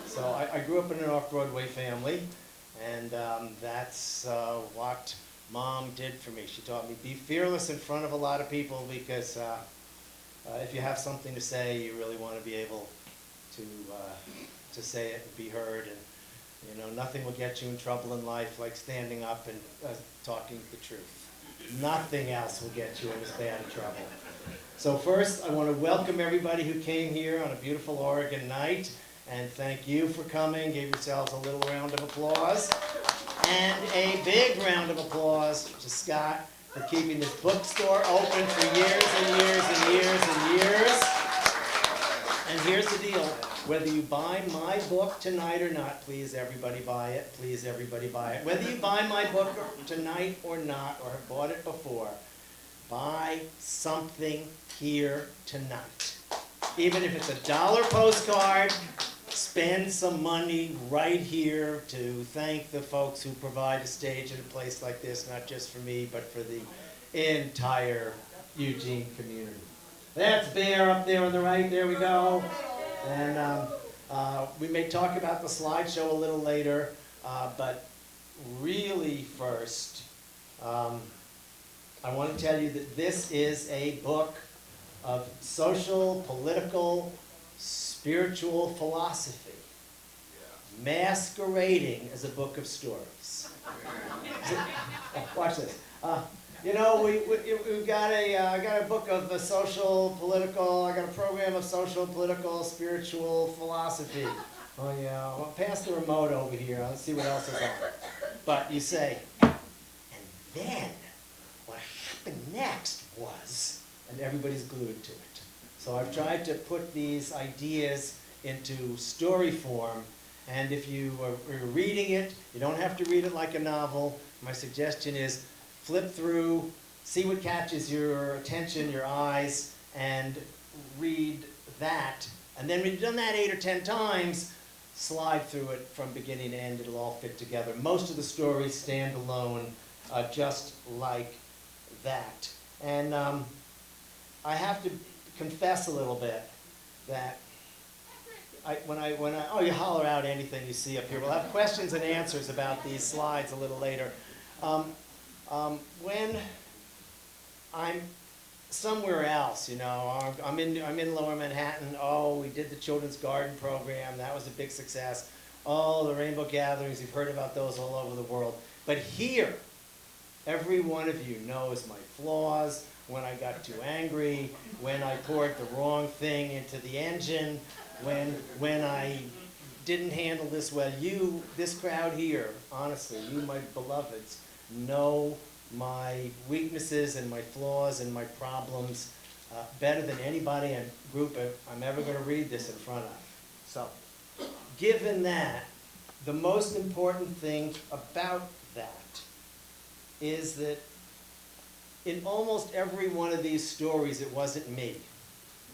So I grew up in an off-Broadway family, and that's what Mom did for me. She taught me be fearless in front of a lot of people, because if you have something to say, you really want to be able to say it and be heard. And you know, nothing will get you in trouble in life like standing up and talking the truth. Nothing else will get you in as bad a trouble. So first, I want to welcome everybody who came here on a beautiful Oregon night, and thank you for coming. Give yourselves a little round of applause. And a big round of applause to Scott for keeping this bookstore open for years and years and years and years. And here's the deal. Whether you buy my book tonight or not, please everybody buy it. Please everybody buy it. Whether you buy my book tonight or not, or have bought it before, buy something here tonight. Even if it's $1 postcard, spend some money right here to thank the folks who provide a stage in a place like this, not just for me, but for the entire Eugene community. That's Bear up there on the right. There we go. And we may talk about the slideshow a little later, but really first, I want to tell you that this is a book of social, political, spiritual philosophy, masquerading as a book of stories. Watch this. You know, we've got I got a book of social, political, I got a program of social, political, spiritual philosophy. Oh yeah, well, pass the remote over here, let's see what else is on. But you say, and then what happened next was, and everybody's glued to it. So I've tried to put these ideas into story form, and if you are reading it, you don't have to read it like a novel. My suggestion is flip through, see what catches your attention, your eyes, and read that. And then when you've done that 8 or 10 times, slide through it from beginning to end. It'll all fit together. Most of the stories stand alone, just like that. And I have to confess a little bit that oh, you holler out anything you see up here. We'll have questions and answers about these slides a little later. When I'm somewhere else, you know, I'm in Lower Manhattan. Oh, we did the Children's Garden program. That was a big success. Oh, the Rainbow Gatherings. You've heard about those all over the world. But here, every one of you knows my flaws. When I got too angry, when I poured the wrong thing into the engine, when I didn't handle this well. You, this crowd here, honestly, you, my beloveds, know my weaknesses and my flaws and my problems better than anybody in group I'm ever going to read this in front of. So, given that, the most important thing about that is that in almost every one of these stories, it wasn't me.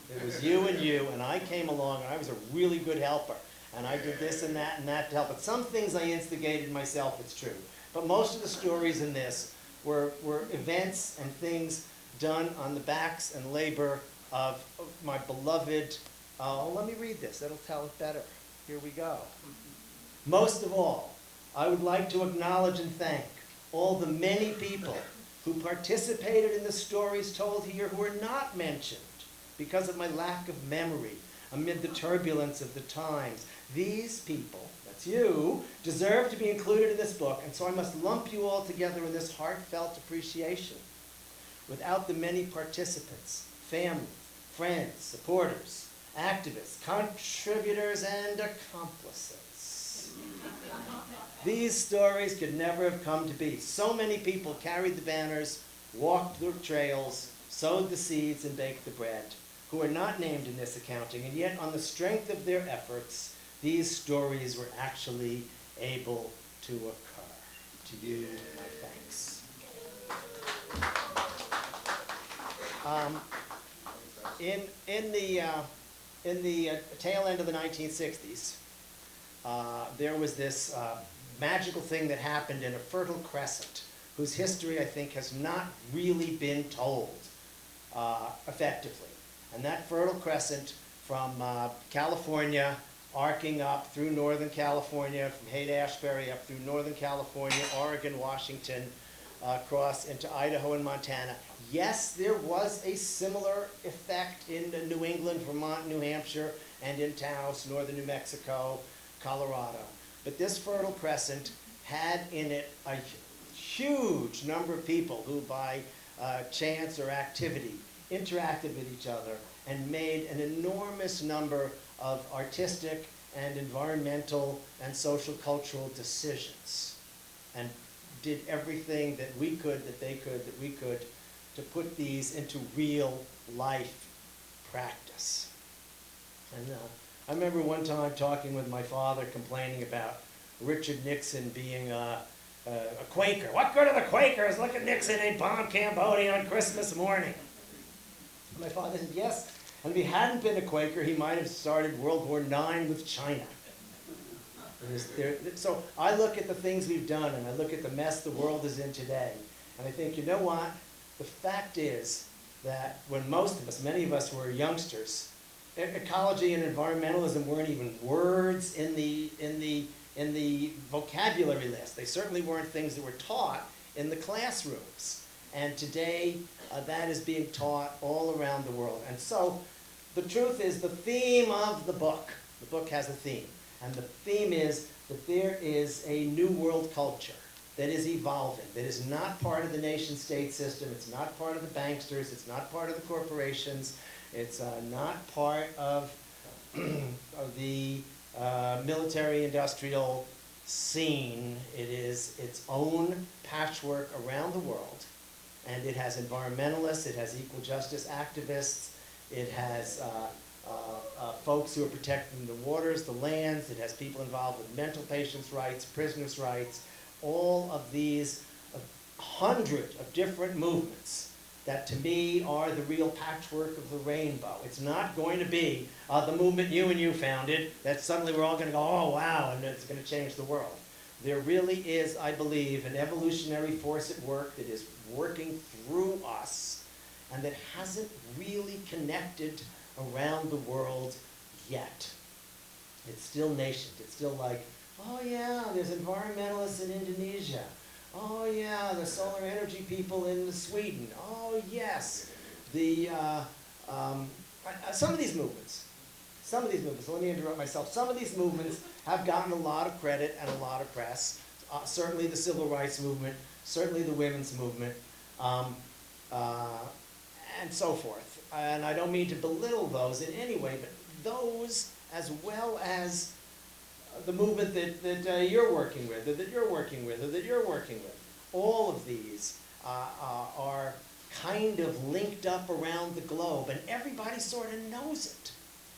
It was you, and I came along, and I was a really good helper. And I did this and that to help. But some things I instigated myself, it's true. But most of the stories in this were events and things done on the backs and labor of my beloved, let me read this, that'll tell it better. Here we go. Most of all, I would like to acknowledge and thank all the many people who participated in the stories told here who are not mentioned because of my lack of memory amid the turbulence of the times. These people, that's you, deserve to be included in this book, and so I must lump you all together in this heartfelt appreciation. Without the many participants, family, friends, supporters, activists, contributors, and accomplices, these stories could never have come to be. So many people carried the banners, walked the trails, sowed the seeds, and baked the bread, who are not named in this accounting, and yet on the strength of their efforts, these stories were actually able to occur. To you, my thanks. In the tail end of the 1960s, there was this magical thing that happened in a fertile crescent, whose history I think has not really been told effectively. And that fertile crescent from California arcing up through Northern California, from Haight-Ashbury up through Northern California, Oregon, Washington, across into Idaho and Montana. Yes, there was a similar effect in New England, Vermont, New Hampshire, and in Taos, northern New Mexico, Colorado. But this Fertile Crescent had in it a huge number of people who, by chance or activity, interacted with each other and made an enormous number of artistic and environmental and social cultural decisions, and did everything that we could, that they could, that we could, to put these into real life practice. And I remember one time talking with my father, complaining about Richard Nixon being a Quaker. What good are the Quakers? Look at Nixon, he bombed Cambodia on Christmas morning. My father said, yes, and if he hadn't been a Quaker, he might have started World War IX with China. So I look at the things we've done, and I look at the mess the world is in today, and I think, you know what? The fact is that when most of us, many of us were youngsters, ecology and environmentalism weren't even words in the vocabulary list. They certainly weren't things that were taught in the classrooms. And today, that is being taught all around the world. And so, the truth is, the theme of the book has a theme. And the theme is that there is a new world culture that is evolving, that is not part of the nation-state system, it's not part of the banksters, it's not part of the corporations, it's not part of, of the military-industrial scene. It is its own patchwork around the world, and it has environmentalists, it has equal justice activists, it has folks who are protecting the waters, the lands, it has people involved with mental patients' rights, prisoners' rights, all of these 100 of different movements that to me are the real patchwork of the rainbow. It's not going to be the movement you and you founded that suddenly we're all going to go, oh wow, and it's going to change the world. There really is, I believe, an evolutionary force at work that is working through us and that hasn't really connected around the world yet. It's still nascent. It's still like, oh yeah, there's environmentalists in Indonesia. Oh yeah, the solar energy people in Sweden. Oh yes, some of these movements, let me interrupt myself, some of these movements have gotten a lot of credit and a lot of press. Certainly the civil rights movement, certainly the women's movement, and so forth. And I don't mean to belittle those in any way, but those, as well as the movement that you're working with, or that you're working with, or that you're working with, all of these are kind of linked up around the globe, and everybody sort of knows it.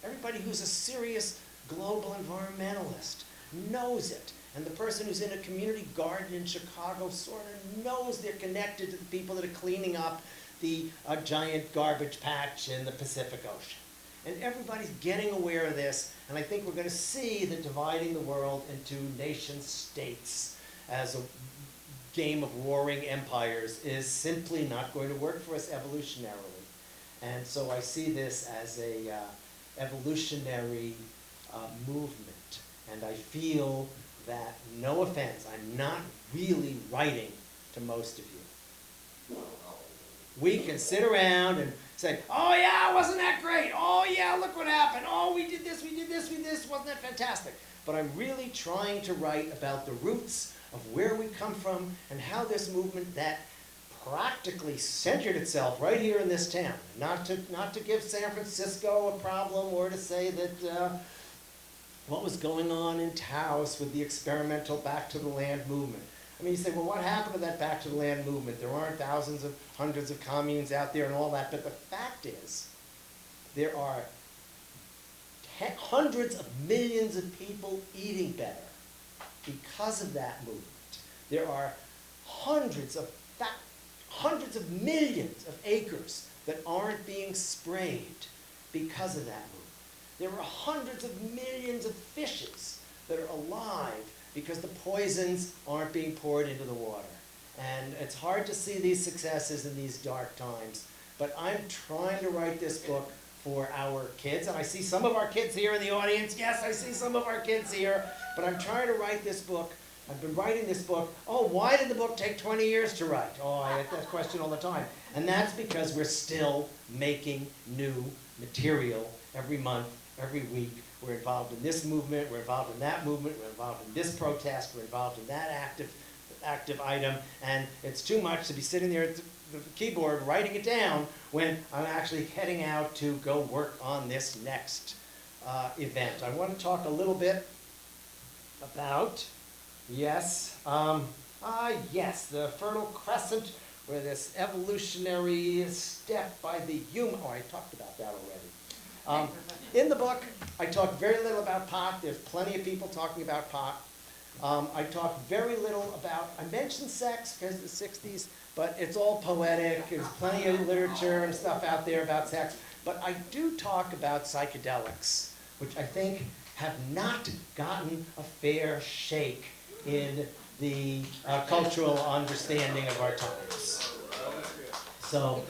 Everybody who's a serious global environmentalist knows it. And the person who's in a community garden in Chicago sort of knows they're connected to the people that are cleaning up the giant garbage patch in the Pacific Ocean. And everybody's getting aware of this, and I think we're going to see that dividing the world into nation states as a game of warring empires is simply not going to work for us evolutionarily. And so I see this as a evolutionary movement, and I feel that, no offense, I'm not really writing to most of you. We can sit around and say, oh yeah, wasn't that great? Oh yeah, look what happened. Oh, we did this, we did this, we did this. Wasn't that fantastic? But I'm really trying to write about the roots of where we come from and how this movement that practically centered itself right here in this town. Not to give San Francisco a problem or to say that what was going on in Taos with the experimental back to the land movement. I mean, you say, well, what happened to that back to the land movement? There aren't thousands of hundreds of communes out there and all that, but the fact is, there are hundreds of millions of people eating better because of that movement. There are hundreds of millions of acres that aren't being sprayed because of that movement. There are hundreds of millions of fishes that are alive because the poisons aren't being poured into the water. And it's hard to see these successes in these dark times, but I'm trying to write this book for our kids. And I see some of our kids here in the audience. Yes, I see some of our kids here. But I'm trying to write this book. I've been writing this book. Oh, why did the book take 20 years to write? Oh, I get that question all the time. And that's because we're still making new material every month, every week. We're involved in this movement, we're involved in that movement, we're involved in this protest, we're involved in that active item, and it's too much to be sitting there at the keyboard writing it down when I'm actually heading out to go work on this next event. I want to talk a little bit about, yes, the Fertile Crescent, where this evolutionary step by the human, oh, I talked about that already. In the book, I talk very little about pot. There's plenty of people talking about pot. I talk very little about, I mentioned sex because of the 60s, but it's all poetic. There's plenty of literature and stuff out there about sex. But I do talk about psychedelics, which I think have not gotten a fair shake in the cultural understanding of our times. So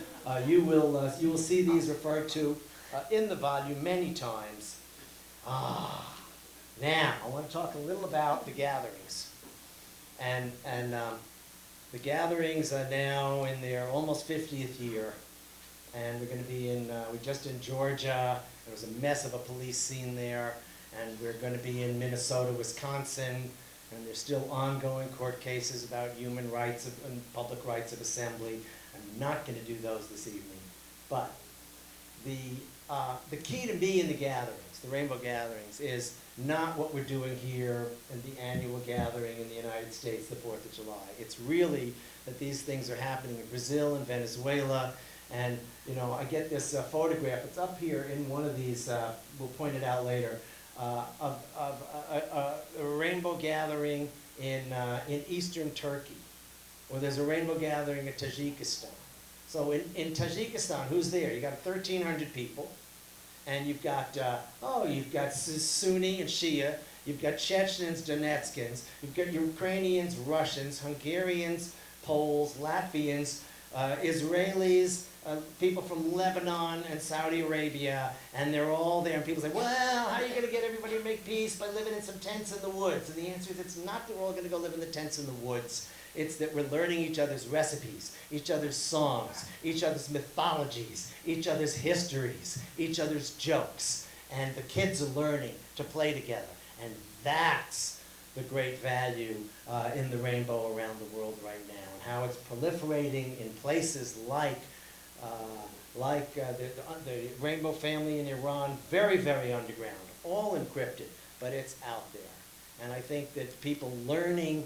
you will see these referred to in the volume many times. Now, I want to talk a little about the gatherings. And the gatherings are now in their almost 50th year. And we're going to be we're just in Georgia. There was a mess of a police scene there. And we're going to be in Minnesota, Wisconsin. And there's still ongoing court cases about human rights and public rights of assembly. I'm not going to do those this evening. But the key to me in the gatherings, the Rainbow Gatherings, is not what we're doing here in the annual gathering in the United States, the 4th of July. It's really that these things are happening in Brazil and Venezuela. And, you know, I get this photograph. It's up here in one of these, we'll point it out later, of a rainbow gathering in eastern Turkey. Or there's a rainbow gathering in Tajikistan. So in Tajikistan, who's there? You got 1,300 people. And you've got, you've got Sunni and Shia, you've got Chechens, Donetskans, you've got Ukrainians, Russians, Hungarians, Poles, Latvians, Israelis, people from Lebanon and Saudi Arabia, and they're all there. And people say, well, how are you going to get everybody to make peace? By living in some tents in the woods. And the answer is it's not that we're all going to go live in the tents in the woods. It's that we're learning each other's recipes, each other's songs, each other's mythologies, each other's histories, each other's jokes. And the kids are learning to play together. And that's the great value in the rainbow around the world right now. And how it's proliferating in places like the rainbow family in Iran, very, very underground, all encrypted, but it's out there. And I think that people learning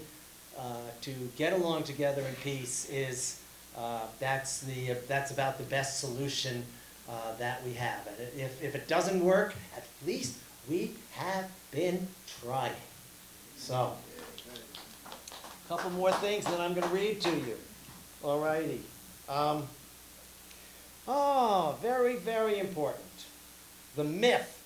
to get along together in peace is that's about the best solution that we have. And if it doesn't work, at least we have been trying. So, a couple more things that I'm going to read to you. All righty. Very, very important. The myth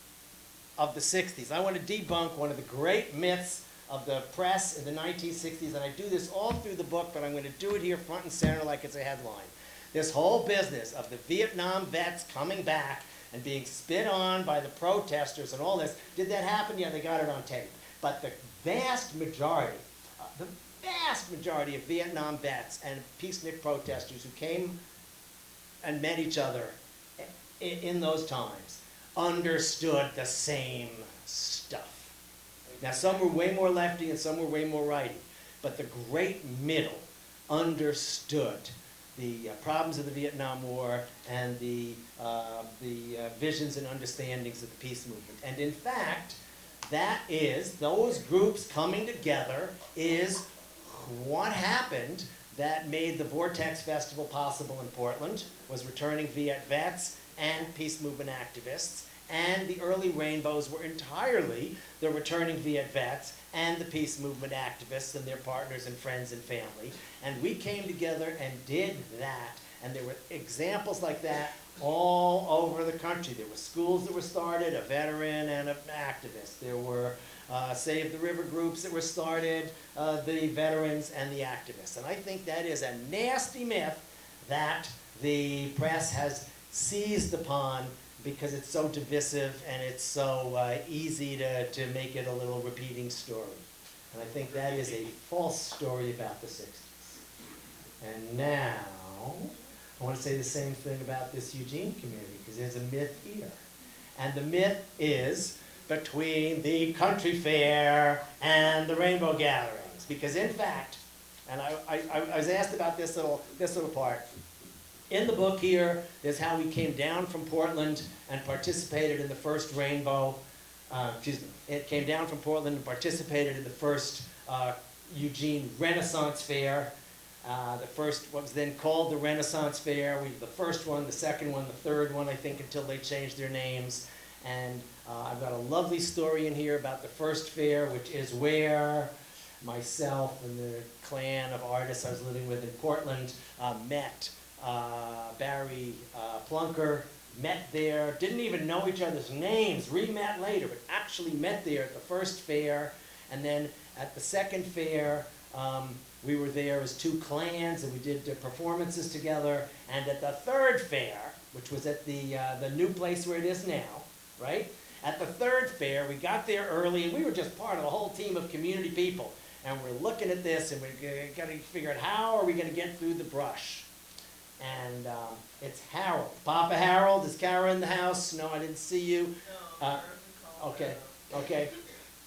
of the 60s. I want to debunk one of the great myths of the press in the 1960s, and I do this all through the book, but I'm going to do it here front and center like it's a headline. This whole business of the Vietnam vets coming back and being spit on by the protesters and all this, did that happen? Yeah, they got it on tape. But the vast majority of Vietnam vets and peacenik protesters who came and met each other in those times understood the same stuff. Now, some were way more lefty and some were way more righty, but the great middle understood the problems of the Vietnam War and the visions and understandings of the peace movement. And in fact, those groups coming together is what happened that made the Vortex Festival possible in Portland, was returning Viet vets and peace movement activists. And the early rainbows were entirely the returning Viet vets and the peace movement activists and their partners and friends and family. And we came together and did that. And there were examples like that all over the country. There were schools that were started, a veteran and an activist. There were Save the River groups that were started, the veterans and the activists. And I think that is a nasty myth that the press has seized upon because it's so divisive and it's so easy to make it a little repeating story. And I think that is a false story about the 60s. And now, I want to say the same thing about this Eugene community, because there's a myth here. And the myth is between the country fair and the rainbow gatherings. Because in fact, and I was asked about this little part. In the book here, there's how we came down from Portland and participated in the first rainbow, it came down from Portland and participated in the first Eugene Renaissance Fair. The first, what was then called the Renaissance Fair. We were the first one, the second one, the third one, I think, until they changed their names. And I've got a lovely story in here about the first fair, which is where myself and the clan of artists I was living with in Portland met. Barry Plunker met there, didn't even know each other's names, re-met later, but actually met there at the first fair. And then at the second fair, we were there as two clans, and we did performances together. And at the third fair, which was at the new place where it is now, right? At the third fair, we got there early, and we were just part of a whole team of community people. And we're looking at this, and we're got to figure out how are we going to get through the brush. And it's Harold. Papa Harold, is Kara in the house? No, I didn't see you. Okay.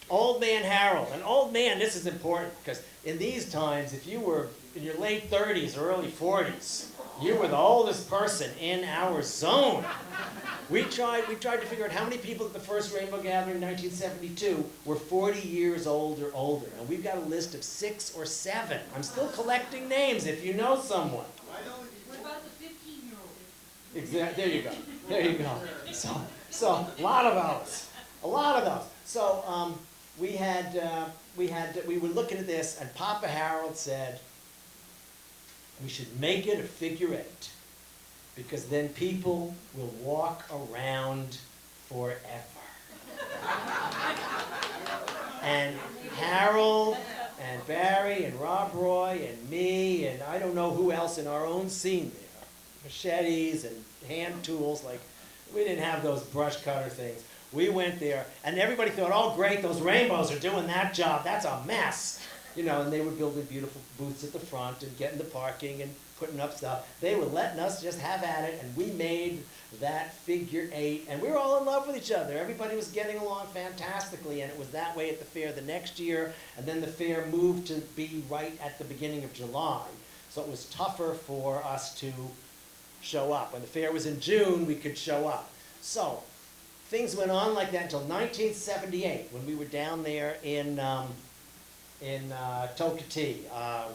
Old man Harold. And old man, this is important, because in these times, if you were in your late 30s or early 40s, you were the oldest person in our zone. We tried to figure out how many people at the first Rainbow Gathering in 1972 were 40 years old or older. And we've got a list of 6 or 7. I'm still collecting names if you know someone. What about the 15-year-old? Exactly. There you go. So a lot of those. So we were looking at this, and Papa Harold said we should make it a figure 8, because then people will walk around forever. And Harold and Barry and Rob Roy and me and I don't know who else in our own scene there, machetes and hand tools, like we didn't have those brush cutter things. We went there, and everybody thought, oh great, those rainbows are doing that job, that's a mess. You know, and they were building beautiful booths at the front and getting the parking and putting up stuff. They were letting us just have at it, and we made that figure 8, and we were all in love with each other. Everybody was getting along fantastically, and it was that way at the fair the next year, and then the fair moved to be right at the beginning of July. So it was tougher for us to show up. When the fair was in June, we could show up. So things went on like that until 1978, when we were down there in Tokati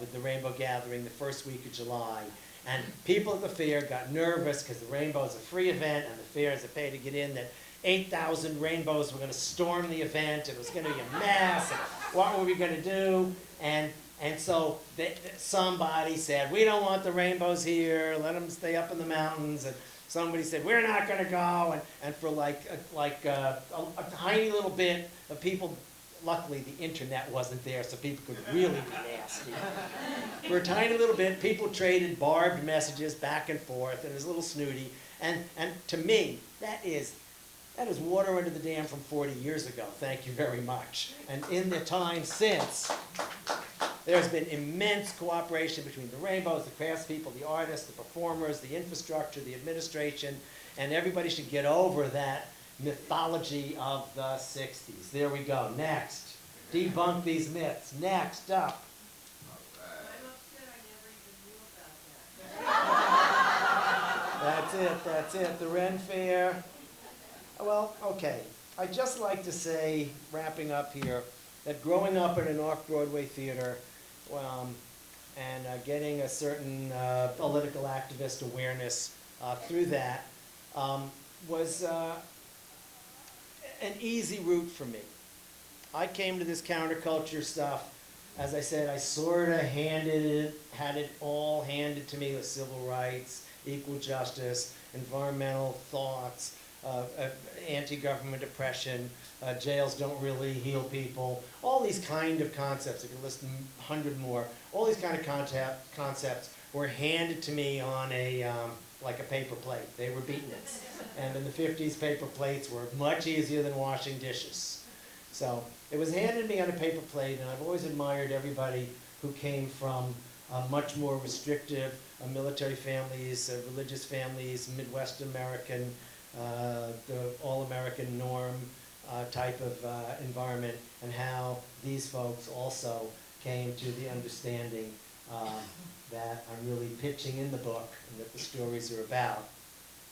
with the Rainbow Gathering the first week of July. And people at the fair got nervous because the Rainbow is a free event and the fair is a pay to get in, that 8,000 rainbows were going to storm the event. It was going to be a mess. And what were we going to do? And so somebody said, we don't want the rainbows here. Let them stay up in the mountains. And somebody said, we're not going to go. And for like a tiny little bit of people, luckily the internet wasn't there, so people could really be nasty. For a tiny little bit, people traded barbed messages back and forth, and it was a little snooty. And to me, that is water under the dam from 40 years ago. Thank you very much. And in the time since, there's been immense cooperation between the rainbows, the craftspeople, the artists, the performers, the infrastructure, the administration, and everybody should get over that mythology of the 60s. There we go. Next. Debunk these myths. Next up. I'm upset I never even knew about that. That's it. The Ren Fair. Well, okay. I'd just like to say, wrapping up here, that growing up in an off-Broadway theater and getting a certain political activist awareness through that was an easy route for me. I came to this counterculture stuff, as I said, I sort of had it all handed to me with civil rights, equal justice, environmental thoughts, anti-government oppression, jails don't really heal people, all these kind of concepts, I could list 100 more, all these kind of concepts were handed to me on a like a paper plate. They were beatniks. And in the 50s, paper plates were much easier than washing dishes. So it was handed me on a paper plate, and I've always admired everybody who came from much more restrictive military families, religious families, Midwest American, the all-American norm type of environment, and how these folks also came to the understanding that I'm really pitching in the book and that the stories are about,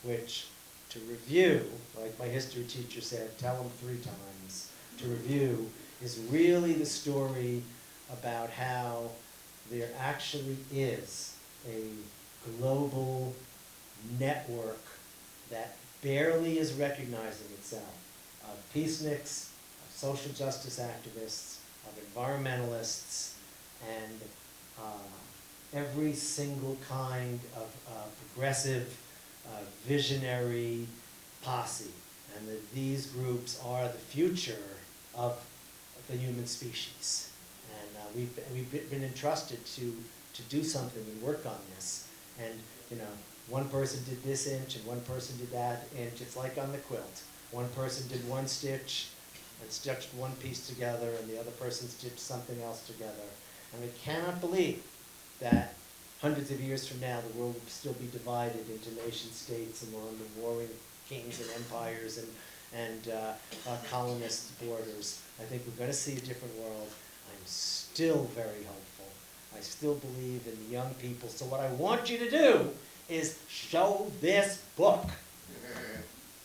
which, to review, like my history teacher said, tell them 3 times, to review is really the story about how there actually is a global network that barely is recognizing itself of peaceniks, of social justice activists, of environmentalists, and every single kind of progressive, visionary posse. And that these groups are the future of the human species. And we've been entrusted to do something and work on this. And, you know, one person did this inch and one person did that inch. It's like on the quilt. One person did 1 stitch and stitched 1 piece together, and the other person stitched something else together. And we cannot believe that hundreds of years from now the world will still be divided into nation states along the warring kings and empires and colonist borders. I think we're going to see a different world. I'm still very hopeful. I still believe in the young people. So what I want you to do is show this book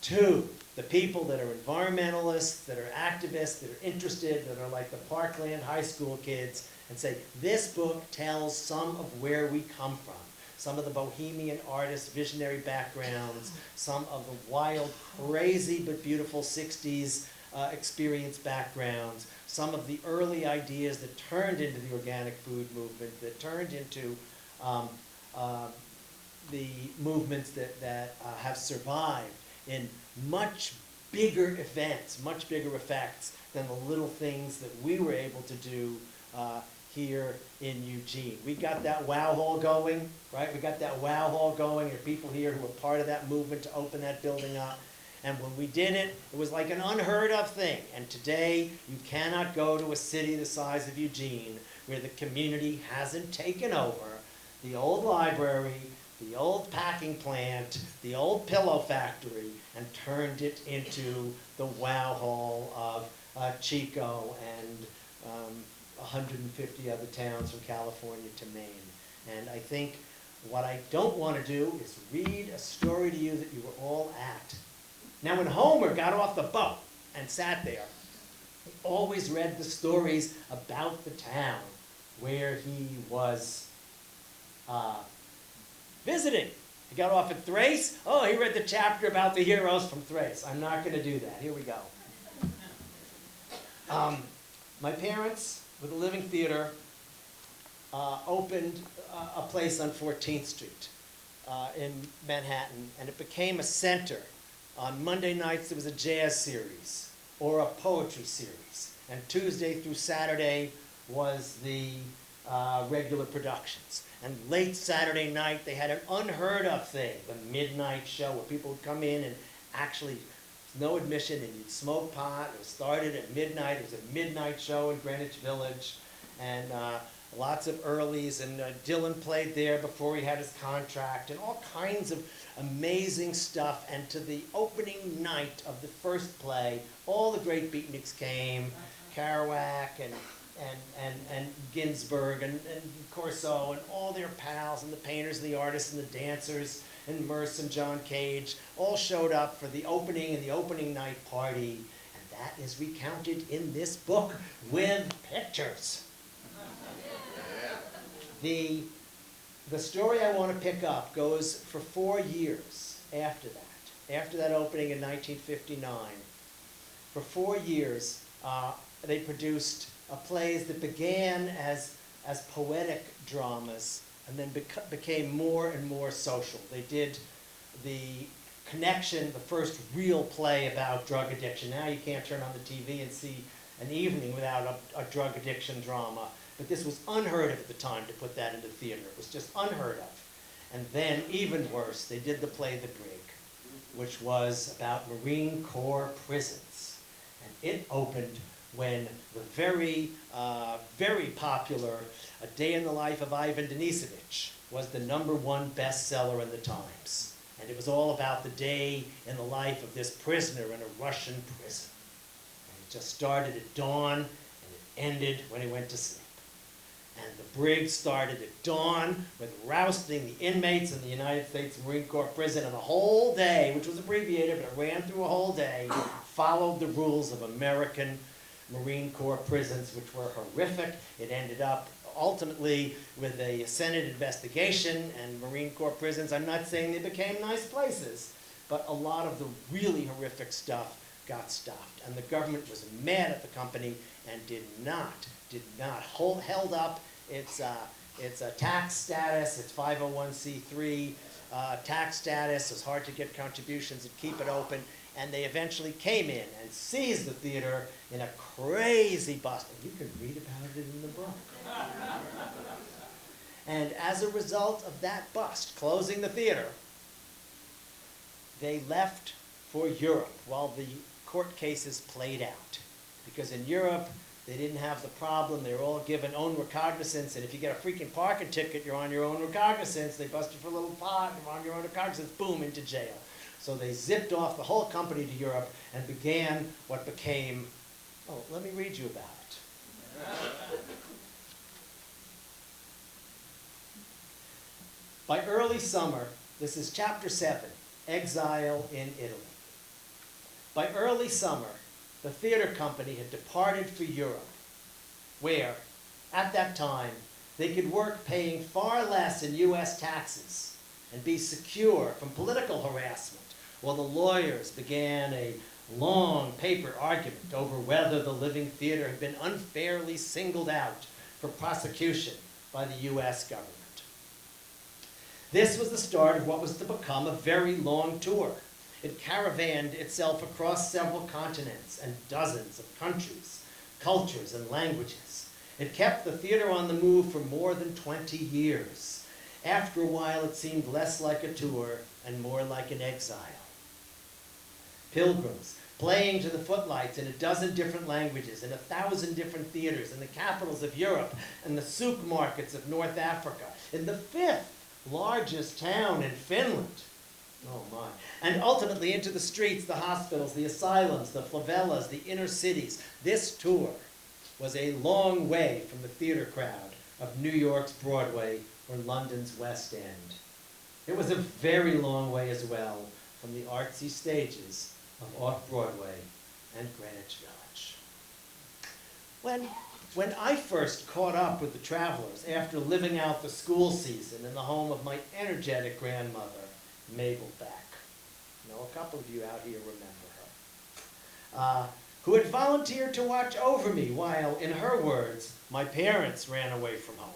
to the people that are environmentalists, that are activists, that are interested, that are like the Parkland High School kids, and say, this book tells some of where we come from. Some of the bohemian artists, visionary backgrounds, some of the wild, crazy but beautiful 60s experience backgrounds, some of the early ideas that turned into the organic food movement, that turned into the movements that have survived in much bigger events, much bigger effects than the little things that we were able to do here in Eugene. We got that wow hall going, right? We got that wow hall going. There are people here who were part of that movement to open that building up. And when we did it, it was like an unheard of thing. And today, you cannot go to a city the size of Eugene where the community hasn't taken over the old library, the old packing plant, the old pillow factory, and turned it into the wow hall of Chico and 150 other towns from California to Maine. And I think what I don't want to do is read a story to you that you were all at. Now, when Homer got off the boat and sat there, he always read the stories about the town where he was visiting. He got off at Thrace. Oh, he read the chapter about the heroes from Thrace. I'm not going to do that. Here we go. My parents, with a living theater, opened a place on 14th Street in Manhattan, and it became a center. On Monday nights, there was a jazz series or a poetry series, and Tuesday through Saturday was the regular productions. And late Saturday night, they had an unheard of thing, the midnight show, where people would come in and actually, no admission, and you'd smoke pot. It started at midnight. It was a midnight show in Greenwich Village, and lots of earlies, and Dylan played there before he had his contract, and all kinds of amazing stuff. And to the opening night of the first play, all the great beatniks came, Kerouac and Ginsberg and Corso and all their pals, and the painters and the artists and the dancers and Merce and John Cage all showed up for the opening and the opening night party. And that is recounted in this book with pictures. The story I want to pick up goes for 4 years after that opening in 1959. For 4 years, they produced plays that began as poetic dramas and then became more and more social. They did the Connection, the first real play about drug addiction. Now you can't turn on the TV and see an evening without a drug addiction drama. But this was unheard of at the time to put that into theater. It was just unheard of. And then, even worse, they did the play The Brig, which was about Marine Corps prisons. And it opened when the very popular A Day in the Life of Ivan Denisovich was the #1 bestseller in the Times. And it was all about the day in the life of this prisoner in a Russian prison. And it just started at dawn, and it ended when he went to sleep. And The Brig started at dawn with rousting the inmates in the United States Marine Corps prison, and the whole day, which was abbreviated, but it ran through a whole day, followed the rules of American Marine Corps prisons, which were horrific. It ended up ultimately with a Senate investigation, and Marine Corps prisons, I'm not saying they became nice places, but a lot of the really horrific stuff got stopped. And the government was mad at the company and did not held up its tax status, its 501c3 tax status. It was hard to get contributions and keep it open. And they eventually came in and seized the theater in a crazy bust. And you can read about it in the book. And as a result of that bust, closing the theater, they left for Europe while the court cases played out. Because in Europe, they didn't have the problem. They were all given own recognizance. And if you get a freaking parking ticket, you're on your own recognizance. They bust you for a little pot, you're on your own recognizance, boom, into jail. So they zipped off the whole company to Europe and began what became, oh, let me read you about it. By early summer, this is chapter 7, Exile in Italy. By early summer, the theater company had departed for Europe, where, at that time, they could work paying far less in U.S. taxes and be secure from political harassment, while the lawyers began a long paper argument over whether the Living Theater had been unfairly singled out for prosecution by the U.S. government. This was the start of what was to become a very long tour. It caravanned itself across several continents and dozens of countries, cultures, and languages. It kept the theater on the move for more than 20 years. After a while, it seemed less like a tour and more like an exile. Pilgrims playing to the footlights in a dozen different languages, in 1,000 different theaters, in the capitals of Europe, and the souk markets of North Africa, in the 5th largest town in Finland. Oh my. And ultimately into the streets, the hospitals, the asylums, the favelas, the inner cities. This tour was a long way from the theater crowd of New York's Broadway or London's West End. It was a very long way as well from the artsy stages of Off-Broadway and Greenwich Village. When I first caught up with the Travelers after living out the school season in the home of my energetic grandmother, Mabel Beck. I know a couple of you out here remember her. Who had volunteered to watch over me while, in her words, my parents ran away from home.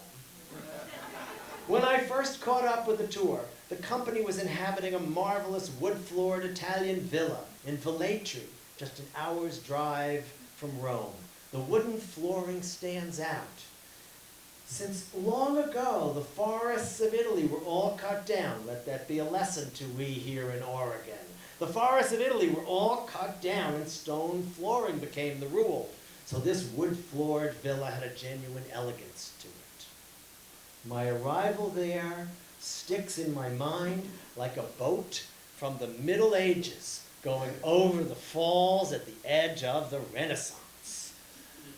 When I first caught up with the tour, the company was inhabiting a marvelous wood-floored Italian villa in Velletri, just an hour's drive from Rome. The wooden flooring stands out. Since long ago, the forests of Italy were all cut down. Let that be a lesson to we here in Oregon. The forests of Italy were all cut down and stone flooring became the rule. So this wood-floored villa had a genuine elegance to it. My arrival there sticks in my mind like a boat from the Middle Ages going over the falls at the edge of the Renaissance.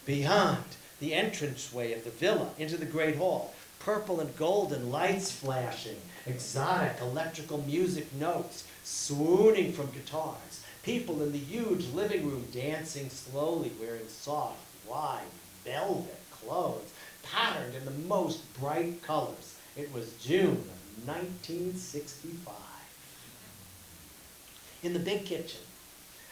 Beyond, the entranceway of the villa into the Great Hall, purple and golden lights flashing, exotic electrical music notes swooning from guitars, people in the huge living room dancing slowly, wearing soft, wide, velvet clothes, patterned in the most bright colors. It was June of 1965. In the big kitchen,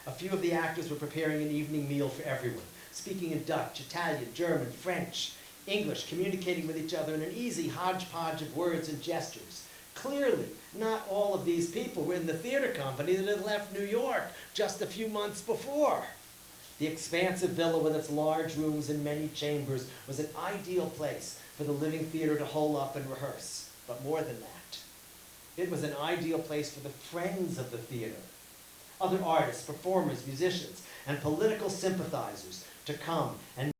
a few of the actors were preparing an evening meal for everyone, speaking in Dutch, Italian, German, French, English, communicating with each other in an easy hodgepodge of words and gestures. Clearly, not all of these people were in the theater company that had left New York just a few months before. The expansive villa with its large rooms and many chambers was an ideal place for the Living Theater to hole up and rehearse. But more than that, It was an ideal place for the friends of the theater, other artists, performers, musicians, and political sympathizers to come and